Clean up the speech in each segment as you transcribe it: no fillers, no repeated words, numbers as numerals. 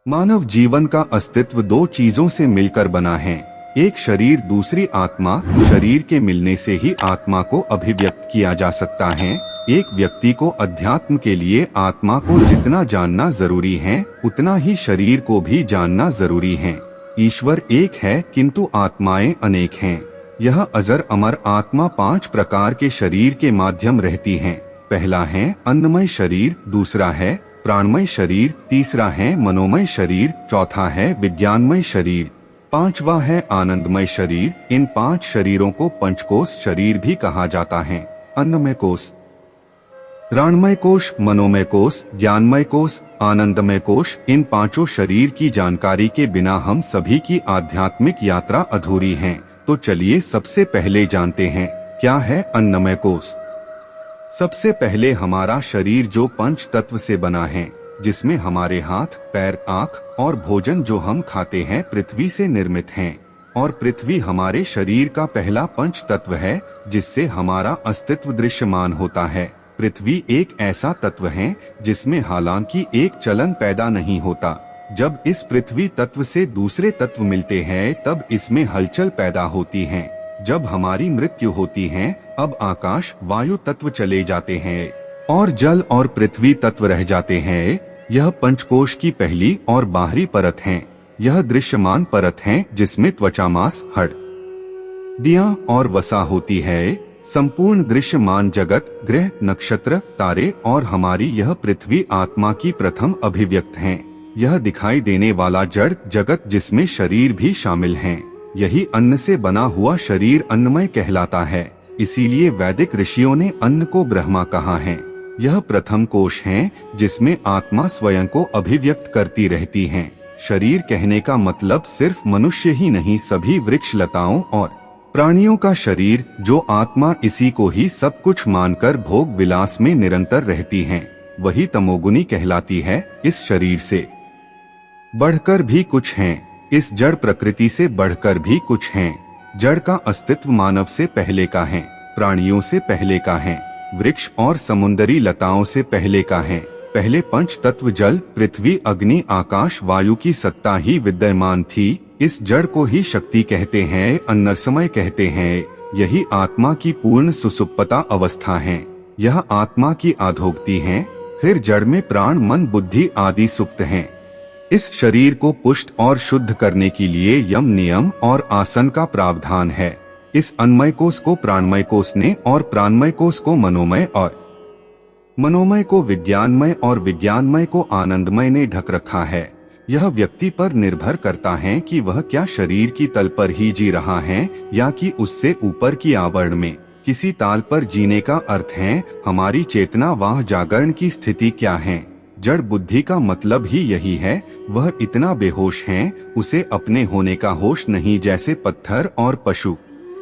मानव जीवन का अस्तित्व दो चीजों से मिलकर बना है, एक शरीर दूसरी आत्मा। शरीर के मिलने से ही आत्मा को अभिव्यक्त किया जा सकता है। एक व्यक्ति को अध्यात्म के लिए आत्मा को जितना जानना जरूरी है, उतना ही शरीर को भी जानना जरूरी है। ईश्वर एक है किंतु आत्माएं अनेक हैं। यह अजर अमर आत्मा 5 प्रकार के शरीर के माध्यम रहती है। पहला है अन्नमय शरीर, दूसरा है प्राणमय शरीर, तीसरा है मनोमय शरीर, चौथा है विज्ञानमय शरीर, पांचवा है आनंदमय शरीर। इन 5 शरीरों को पंचकोश शरीर भी कहा जाता है। अन्नमय कोश, प्राणमय कोश, मनोमय कोश, ज्ञानमय कोश, आनंदमय कोश। इन 5 शरीर की जानकारी के बिना हम सभी की आध्यात्मिक यात्रा अधूरी है। तो चलिए सबसे पहले जानते हैं क्या है अन्नमय कोश। सबसे पहले हमारा शरीर जो पंच तत्व से बना है, जिसमें हमारे हाथ, पैर, आँख और भोजन जो हम खाते हैं पृथ्वी से निर्मित हैं। और पृथ्वी हमारे शरीर का पहला पंच तत्व है जिससे हमारा अस्तित्व दृश्यमान होता है। पृथ्वी एक ऐसा तत्व है जिसमें हालांकि एक चलन पैदा नहीं होता। जब इस पृथ्वी तत्व से दूसरे तत्व मिलते हैं तब इसमें हलचल पैदा होती है। जब हमारी मृत्यु होती है अब आकाश, वायु तत्व चले जाते हैं और जल और पृथ्वी तत्व रह जाते हैं। यह पंचकोश की पहली और बाहरी परत है। यह दृश्यमान परत है जिसमें त्वचा, मांस, हड्डियां और वसा होती है। संपूर्ण दृश्यमान जगत, ग्रह, नक्षत्र, तारे और हमारी यह पृथ्वी आत्मा की प्रथम अभिव्यक्त है। यह दिखाई देने वाला जड़ जगत जिसमें शरीर भी शामिल हैं। यही अन्न से बना हुआ शरीर अन्नमय कहलाता है। इसीलिए वैदिक ऋषियों ने अन्न को ब्रह्मा कहा है। यह प्रथम कोश है जिसमें आत्मा स्वयं को अभिव्यक्त करती रहती है। शरीर कहने का मतलब सिर्फ मनुष्य ही नहीं, सभी वृक्ष, लताओं और प्राणियों का शरीर, जो आत्मा इसी को ही सब कुछ मानकर भोग विलास में निरंतर रहती है, वही तमोगुनी कहलाती है। इस शरीर से बढ़कर भी कुछ है, इस जड़ प्रकृति से बढ़कर भी कुछ है। जड़ का अस्तित्व मानव से पहले का है, प्राणियों से पहले का है, वृक्ष और समुद्री लताओं से पहले का है। पहले पंच तत्व जल, पृथ्वी, अग्नि, आकाश, वायु की सत्ता ही विद्यमान थी। इस जड़ को ही शक्ति कहते हैं, अन्नरसमय कहते हैं। यही आत्मा की पूर्ण सुसुप्तता अवस्था है। यह आत्मा की आधोक्ति है। फिर जड़ में प्राण, मन, बुद्धि आदि सुप्त हैं। इस शरीर को पुष्ट और शुद्ध करने के लिए यम, नियम और आसन का प्रावधान है। इस अन्नमय कोश को प्राणमय कोश ने और प्राणमय कोश को मनोमय और मनोमय को विज्ञानमय और विज्ञानमय को आनंदमय ने ढक रखा है। यह व्यक्ति पर निर्भर करता है कि वह क्या शरीर की तल पर ही जी रहा है या कि उससे ऊपर की आवरण में किसी ताल पर जीने का अर्थ है हमारी चेतना व जागरण की स्थिति क्या है। जड़ बुद्धि का मतलब ही यही है। वह इतना बेहोश है उसे अपने होने का होश नहीं, जैसे पत्थर और पशु।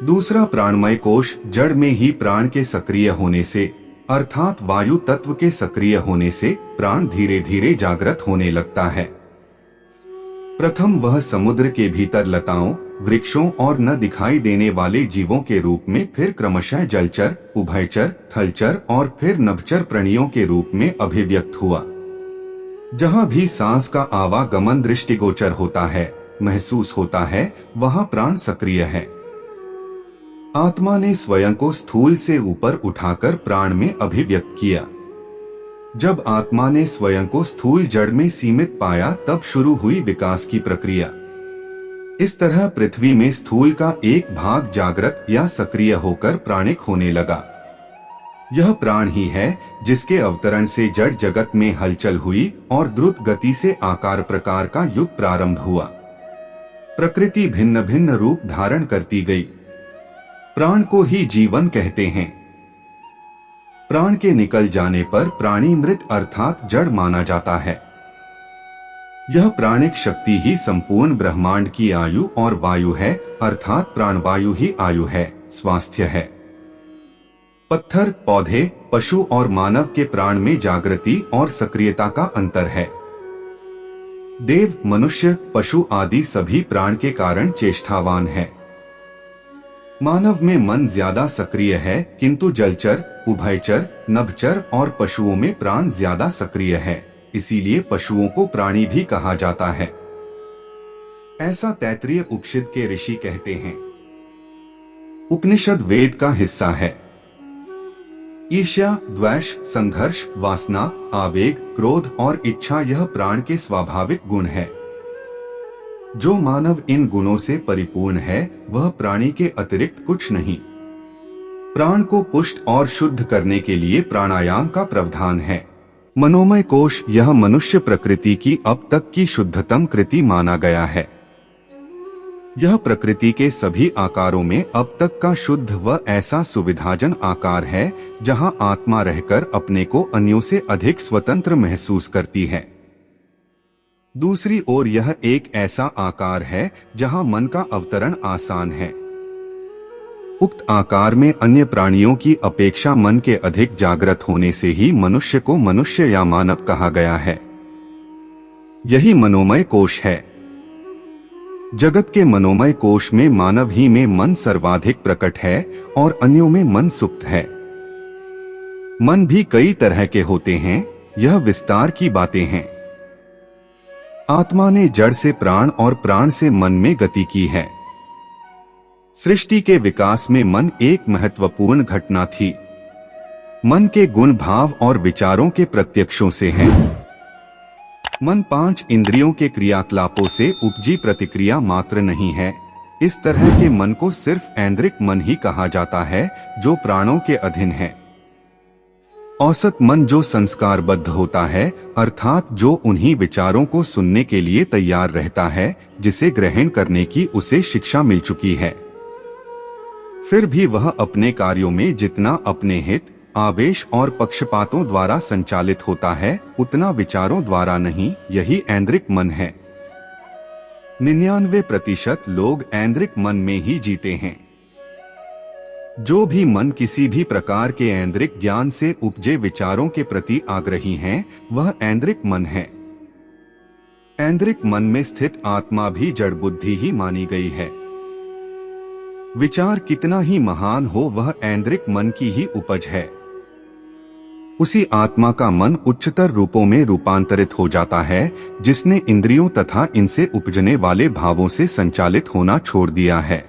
दूसरा प्राणमय कोश, जड़ में ही प्राण के सक्रिय होने से अर्थात वायु तत्व के सक्रिय होने से प्राण धीरे धीरे जागृत होने लगता है। प्रथम वह समुद्र के भीतर लताओं, वृक्षों और न दिखाई देने वाले जीवों के रूप में, फिर क्रमशः जलचर, उभयचर, थलचर और फिर नभचर प्राणियों के रूप में अभिव्यक्त हुआ। जहाँ भी सांस का आवागमन दृष्टिगोचर होता है, महसूस होता है, वहाँ प्राण सक्रिय है। आत्मा ने स्वयं को स्थूल से ऊपर उठाकर प्राण में अभिव्यक्त किया। जब आत्मा ने स्वयं को स्थूल जड़ में सीमित पाया तब शुरू हुई विकास की प्रक्रिया। इस तरह पृथ्वी में स्थूल का एक भाग जागृत या सक्रिय होकर प्राणिक होने लगा। यह प्राण ही है जिसके अवतरण से जड़ जगत में हलचल हुई और द्रुत गति से आकार प्रकार का युग प्रारंभ हुआ। प्रकृति भिन्न भिन्न रूप धारण करती गई। प्राण को ही जीवन कहते हैं। प्राण के निकल जाने पर प्राणी मृत अर्थात जड़ माना जाता है। यह प्राणिक शक्ति ही संपूर्ण ब्रह्मांड की आयु और वायु है, अर्थात प्राणवायु ही आयु है, स्वास्थ्य है। पत्थर, पौधे, पशु और मानव के प्राण में जागृति और सक्रियता का अंतर है। देव, मनुष्य, पशु आदि सभी प्राण के कारण चेष्टावान है। मानव में मन ज्यादा सक्रिय है किंतु जलचर, उभयचर, नभचर और पशुओं में प्राण ज्यादा सक्रिय है। इसीलिए पशुओं को प्राणी भी कहा जाता है। ऐसा तैत्तिरीय उपनिषद के ऋषि कहते हैं। उपनिषद वेद का हिस्सा है। ईर्ष्या, द्वेष, संघर्ष, वासना, आवेग, क्रोध और इच्छा यह प्राण के स्वाभाविक गुण है। जो मानव इन गुणों से परिपूर्ण है वह प्राणी के अतिरिक्त कुछ नहीं। प्राण को पुष्ट और शुद्ध करने के लिए प्राणायाम का प्रावधान है। मनोमय कोश यह मनुष्य प्रकृति की अब तक की शुद्धतम कृति माना गया है। यह प्रकृति के सभी आकारों में अब तक का शुद्ध व ऐसा सुविधाजन आकार है जहां आत्मा रहकर अपने को अन्यों से अधिक स्वतंत्र महसूस करती है। दूसरी ओर यह एक ऐसा आकार है जहां मन का अवतरण आसान है। उक्त आकार में अन्य प्राणियों की अपेक्षा मन के अधिक जागृत होने से ही मनुष्य को मनुष्य या मानव कहा गया है। यही मनोमय कोश है। जगत के मनोमय कोश में मानव ही में मन सर्वाधिक प्रकट है और अन्यों में मन सुप्त है। मन भी कई तरह के होते हैं, यह विस्तार की बातें हैं। आत्मा ने जड़ से प्राण और प्राण से मन में गति की है। सृष्टि के विकास में मन एक महत्वपूर्ण घटना थी। मन के गुण भाव और विचारों के प्रत्यक्षों से है। मन 5 इंद्रियों के क्रियाकलापों से उपजी प्रतिक्रिया मात्र नहीं है। इस तरह के मन को सिर्फ ऐन्द्रिक मन ही कहा जाता है जो प्राणों के अधीन है। औसत मन जो संस्कारबद्ध होता है, अर्थात जो उन्हीं विचारों को सुनने के लिए तैयार रहता है जिसे ग्रहण करने की उसे शिक्षा मिल चुकी है। फिर भी वह अपने कार्यों में जितना अपने हित, आवेश और पक्षपातों द्वारा संचालित होता है उतना विचारों द्वारा नहीं। यही ऐन्द्रिक मन है। 99% लोग ऐन्द्रिक मन में ही जीते हैं। जो भी मन किसी भी प्रकार के ऐन्द्रिक ज्ञान से उपजे विचारों के प्रति आग्रही हैं, वह ऐन्द्रिक मन है। ऐन्द्रिक मन में स्थित आत्मा भी जड़ बुद्धि ही मानी गई है। विचार कितना ही महान हो, वह ऐन्द्रिक मन की ही उपज है। उसी आत्मा का मन उच्चतर रूपों में रूपांतरित हो जाता है जिसने इंद्रियों तथा इनसे उपजने वाले भावों से संचालित होना छोड़ दिया है।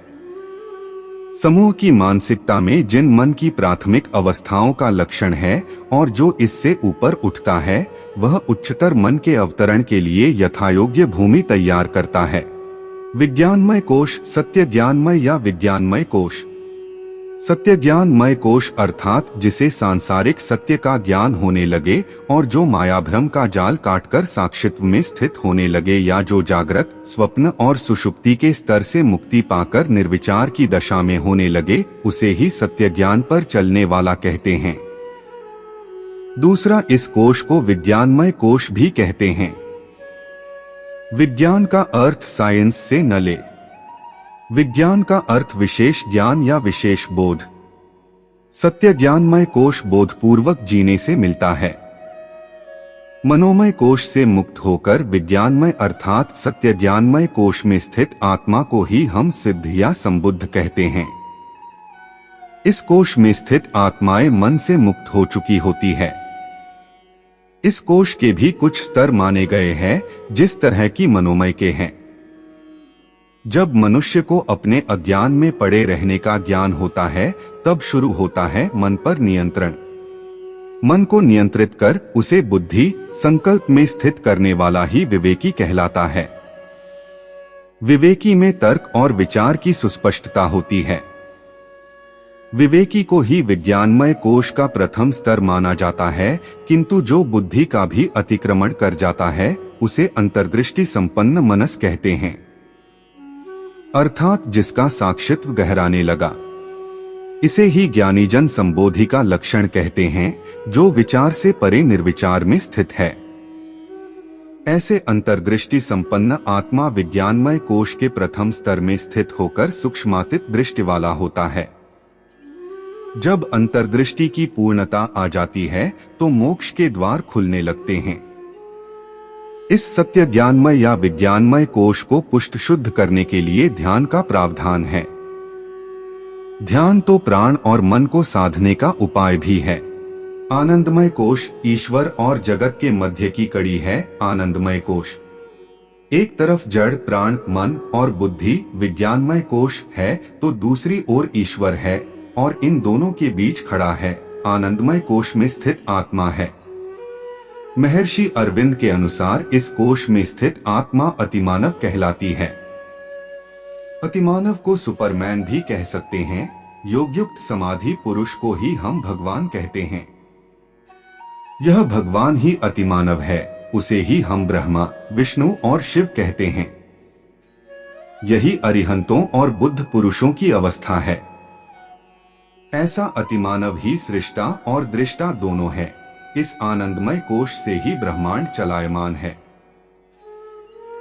समूह की मानसिकता में जिन मन की प्राथमिक अवस्थाओं का लक्षण है और जो इससे ऊपर उठता है, वह उच्चतर मन के अवतरण के लिए यथायोग्य भूमि तैयार करता है। विज्ञानमय कोश, सत्य ज्ञानमय या विज्ञानमय कोश। सत्य ज्ञानमय कोश अर्थात जिसे सांसारिक सत्य का ज्ञान होने लगे और जो मायाभ्रम का जाल काटकर साक्षित्व में स्थित होने लगे, या जो जागृत, स्वप्न और सुषुप्ति के स्तर से मुक्ति पाकर निर्विचार की दशा में होने लगे, उसे ही सत्य ज्ञान पर चलने वाला कहते हैं। दूसरा, इस कोश को विज्ञानमय कोश भी कहते हैं। विज्ञान का अर्थ साइंस से न ले। विज्ञान का अर्थ विशेष ज्ञान या विशेष बोध। सत्य ज्ञानमय कोश बोधपूर्वक जीने से मिलता है। मनोमय कोश से मुक्त होकर विज्ञानमय अर्थात सत्य ज्ञानमय कोश में स्थित आत्मा को ही हम सिद्ध या संबुद्ध कहते हैं। इस कोश में स्थित आत्माएं मन से मुक्त हो चुकी होती है। इस कोश के भी कुछ स्तर माने गए हैं जिस तरह की मनोमय के हैं। जब मनुष्य को अपने अज्ञान में पड़े रहने का ज्ञान होता है, तब शुरू होता है मन पर नियंत्रण। मन को नियंत्रित कर उसे बुद्धि, संकल्प में स्थित करने वाला ही विवेकी कहलाता है। विवेकी में तर्क और विचार की सुस्पष्टता होती है। विवेकी को ही विज्ञानमय कोश का प्रथम स्तर माना जाता है, किंतु जो बुद्धि का भी अतिक्रमण कर जाता है उसे अंतर्दृष्टि संपन्न मनस कहते हैं, अर्थात जिसका साक्षित्व गहराने लगा। इसे ही ज्ञानीजन संबोधि का लक्षण कहते हैं, जो विचार से परे निर्विचार में स्थित है। ऐसे अंतर्दृष्टि संपन्न आत्मा विज्ञानमय कोश के प्रथम स्तर में स्थित होकर सूक्ष्मातीत दृष्टि वाला होता है। जब अंतर्दृष्टि की पूर्णता आ जाती है तो मोक्ष के द्वार खुलने लगते हैं। इस सत्य ज्ञानमय या विज्ञानमय कोश को पुष्ट शुद्ध करने के लिए ध्यान का प्रावधान है। ध्यान तो प्राण और मन को साधने का उपाय भी है। आनंदमय कोश ईश्वर और जगत के मध्य की कड़ी है। आनंदमय कोश एक तरफ जड़ प्राण मन और बुद्धि विज्ञानमय कोश है तो दूसरी ओर ईश्वर है और इन दोनों के बीच खड़ा है। आनंदमय कोश में स्थित आत्मा है। महर्षि अरविंद के अनुसार इस कोश में स्थित आत्मा अतिमानव कहलाती है। अतिमानव को सुपरमैन भी कह सकते हैं। योगयुक्त समाधि पुरुष को ही हम भगवान कहते हैं। यह भगवान ही अतिमानव है, उसे ही हम ब्रह्मा विष्णु और शिव कहते हैं। यही अरिहंतों और बुद्ध पुरुषों की अवस्था है। ऐसा अतिमानव ही सृष्टा और दृष्टा दोनों है। इस आनंदमय कोश से ही ब्रह्मांड चलायमान है।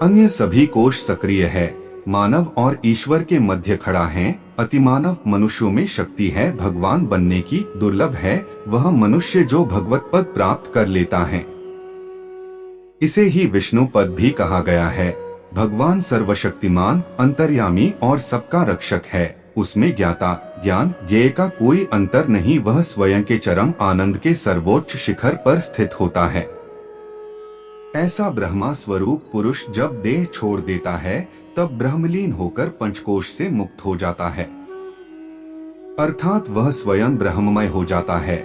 अन्य सभी कोश सक्रिय है। मानव और ईश्वर के मध्य खड़ा है। अतिमानव मनुष्यों में शक्ति है भगवान बनने की, दुर्लभ है वह मनुष्य जो भगवत पद प्राप्त कर लेता है। इसे ही विष्णु पद भी कहा गया है। भगवान सर्वशक्तिमान अंतर्यामी और सबका रक्षक है। उसमें ज्ञाता ज्ञान ज्ञेय का कोई अंतर नहीं। वह स्वयं के चरम आनंद के सर्वोच्च शिखर पर स्थित होता है। ऐसा ब्रह्मा स्वरूप पुरुष जब देह छोड़ देता है तब ब्रह्मलीन होकर पंचकोश से मुक्त हो जाता है, अर्थात वह स्वयं ब्रह्ममय हो जाता है।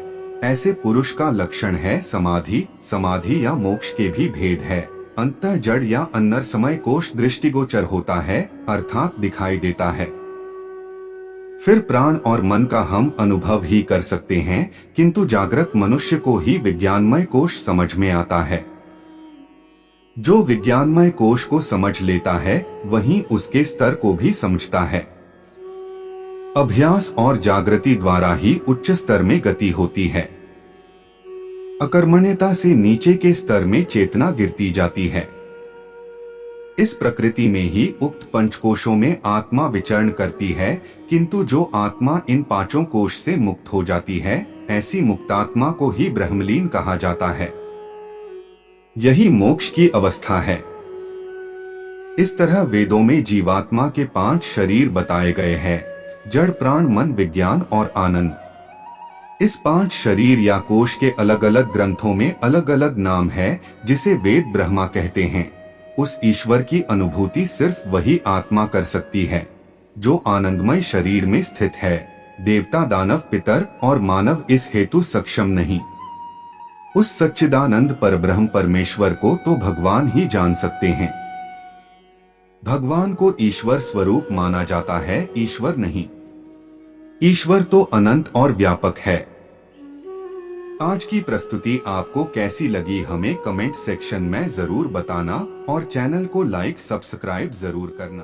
ऐसे पुरुष का लक्षण है समाधि। समाधि या मोक्ष के भी भेद है। अंतः जड़ या अन्नरसमय कोश दृष्टिगोचर होता है, अर्थात दिखाई देता है। फिर प्राण और मन का हम अनुभव ही कर सकते हैं, किंतु जागृत मनुष्य को ही विज्ञानमय कोश समझ में आता है। जो विज्ञानमय कोश को समझ लेता है वही उसके स्तर को भी समझता है। अभ्यास और जागृति द्वारा ही उच्च स्तर में गति होती है। अकर्मण्यता से नीचे के स्तर में चेतना गिरती जाती है। इस प्रकृति में ही उक्त पंचकोशों में आत्मा विचरण करती है, किंतु जो आत्मा इन पांचों कोश से मुक्त हो जाती है ऐसी मुक्तात्मा को ही ब्रह्मलीन कहा जाता है। यही मोक्ष की अवस्था है। इस तरह वेदों में जीवात्मा के 5 शरीर बताए गए हैं, जड़ प्राण मन विज्ञान और आनंद। इस 5 शरीर या कोश के अलग अलग ग्रंथों में अलग अलग नाम है, जिसे वेद ब्रह्मा कहते हैं। उस ईश्वर की अनुभूति सिर्फ वही आत्मा कर सकती है जो आनंदमय शरीर में स्थित है। देवता दानव पितर और मानव इस हेतु सक्षम नहीं। उस सच्चिदानंद परब्रह्म परमेश्वर को तो भगवान ही जान सकते हैं। भगवान को ईश्वर स्वरूप माना जाता है, ईश्वर नहीं। ईश्वर तो अनंत और व्यापक है। आज की प्रस्तुति आपको कैसी लगी हमें कमेंट सेक्शन में जरूर बताना और चैनल को लाइक सब्सक्राइब जरूर करना।